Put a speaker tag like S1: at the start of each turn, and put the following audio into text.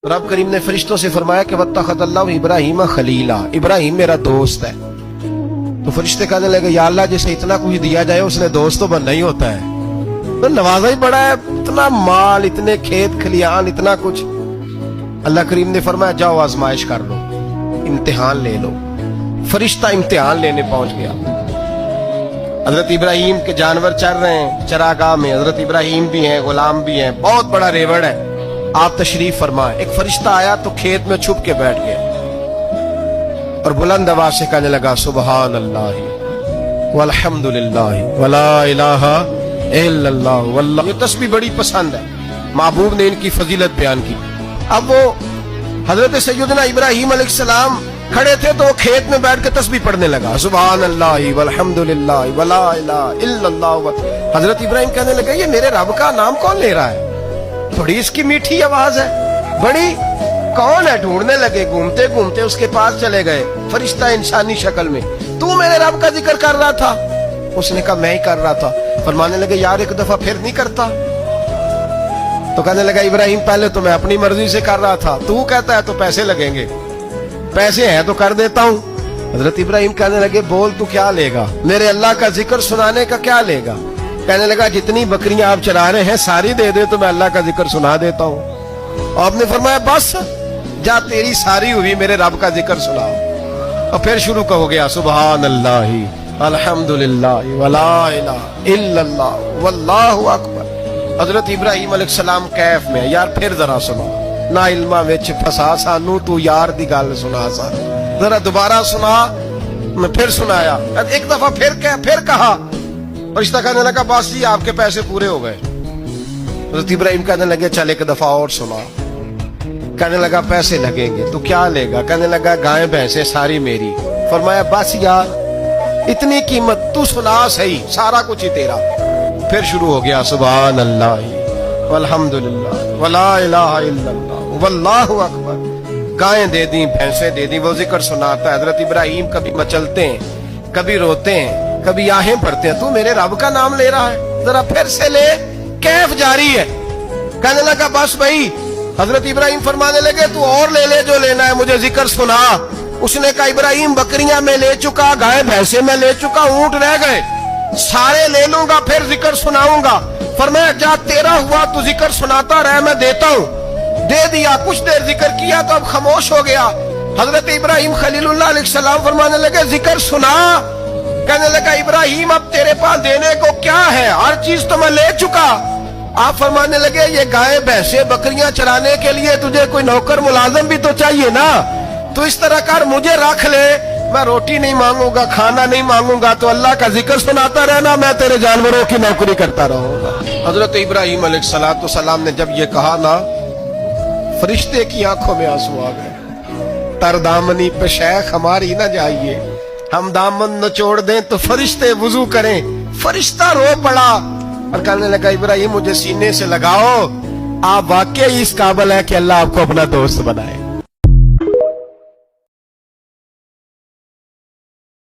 S1: रब करीम ने फरिश्तों से फरमाया कि वत्तखज़ल्लाहु इब्राहीम खलीला, इब्राहिम मेरा दोस्त है। तो फरिश्ते कहने लगे या अल्लाह जिसे इतना कुछ दिया जाए उसने दोस्त तो बनना ही होता है, तो नवाजा ही बड़ा है, इतना माल, इतने खेत खलियान, इतना कुछ। अल्लाह करीम ने फरमाया जाओ आजमाइश कर लो, इम्तिहान ले लो। फरिश्ता इम्तिहान लेने पहुंच गया। हजरत इब्राहिम के जानवर चर रहे हैं चरागाह में, हजरत इब्राहिम भी हैं, गुलाम भी हैं, बहुत बड़ा रेवड़ है। आप तशरीफ फरमाए। एक फरिश्ता आया तो खेत में छुप के बैठ गया और बुलंद आवाज से कहने लगा सुबहान अल्लाह वल्हम्दुलिल्लाह वला इलाहा इल्लल्लाह वल्लाह। ये तस्बीह बड़ी पसंद है, महबूब ने इनकी फजीलत बयान की। अब वो हजरत सैयदना इब्राहिम अलैहिस्सलाम खड़े थे तो वो खेत में बैठ के तस्बीह पढ़ने लगा सुबहान अल्लाह वल्हम्दुलिल्लाह वला इलाहा इल्लल्लाह। हजरत इब्राहिम कहने लगे ये मेरे रब का नाम कौन ले रहा है, बड़ी इसकी मीठी आवाज है, बड़ी कौन है। ढूंढने लगे, घूमते घूमते उसके पास चले गए। फरिश्ता इंसानी शक्ल में, तू मेरे रब का जिक्र कर रहा था? उसने कहा मैं ही कर रहा था। फरमाने लगे यार एक दफा फिर नहीं करता? तो कहने लगा इब्राहिम पहले तो मैं अपनी मर्जी से कर रहा था, तू कहता है तो पैसे लगेंगे, पैसे हैं तो कर देता हूँ। हजरत इब्राहिम कहने लगे बोल तू क्या लेगा, मेरे अल्लाह का जिक्र सुनाने का क्या लेगा? कहने लगा जितनी बकरियां आप चरा रहे हैं सारी दे दे तो मैं अल्लाह का जिक्र सुना देता हूँ। आपने फरमाया बस जा तेरी सारी हुई, मेरे रब का जिक्र सुनाओ। और फिर शुरू हो गया सुबहान अल्लाह अल्हम्दुलिल्लाह वला इलाहा इल्लल्लाह वल्लाहु अकबर। हजरत इब्राहिम अलैहिस्सलाम कैफ में, यार फिर जरा सुना, ना इल्मा विच फसा सानू, तू यार दी गल सुना सा, जरा दोबारा सुना। मैं फिर सुनाया, एक दफा फिर कहा। फरिश्ता कहने लगा बस जी आपके पैसे पूरे हो गए। हज़रत इब्राहिम कहने लगे चल एक दफा और सुना। कहने लगा पैसे लगेंगे, तो क्या लेगा? कहने लगा गाय भैंसे सारी मेरी। फरमाया बस यार इतनी कीमत, तू सुना सही, सारा कुछ ही तेरा। फिर शुरू हो गया सुभान अल्लाह वल्हम्दुलिल्लाह वला इलाहा इल्लल्लाह वल्लाहु अकबर। गायें दे दी, भैंसे दे दी, वो जिक्र सुनाता है। हजरत इब्राहिम कभी मचलते हैं, कभी रोते हैं, कभी आहें भरते हैं, तू मेरे रब का नाम ले रहा है, जरा फिर से ले। कैफ जारी है। कहने लगा बस भाई। हजरत इब्राहिम फरमाने लगे तू और ले ले जो लेना है, मुझे जिक्र सुना। उसने कहा इब्राहिम बकरियां मैं ले चुका, गाय भैंसे मैं ले चुका, ऊंट रह गए, सारे ले लूंगा फिर जिक्र सुनाऊंगा। फरमाया जा तेरा हुआ तू जिक्र सुनाता रहे, मैं देता हूँ। दे दिया, कुछ देर जिक्र किया तो अब खामोश हो गया। हजरत इब्राहिम खलीलुल्लाह अलैहिस्सलाम फरमाने लगे जिक्र सुना। कहने लगा इब्राहिम अब तेरे पास देने को क्या है, हर चीज तो मैं ले चुका। आप फरमाने लगे ये गाय भैंसे बकरियां चराने के लिए तुझे कोई नौकर मुलाजम भी तो चाहिए ना, तो इस तरह कर मुझे रख ले, मैं रोटी नहीं मांगूंगा, खाना नहीं मांगूंगा, तो अल्लाह का जिक्र सुनाता रहना, मैं तेरे जानवरों की नौकरी करता रहूंगा। हजरत इब्राहिम अलैहिस्सलाम ने जब ये कहा ना, फरिश्ते की आंखों में आंसू आ गए। तरदामनी पे शेख हमारी ना जाइए, हम दामन नचोड़ दें तो फरिश्ते वुजू करें। फरिश्ता रो पड़ा और कहने लगा इब्राहिम मुझे सीने से लगाओ, आप वाकई इस काबिल है कि अल्लाह आपको अपना दोस्त बनाए।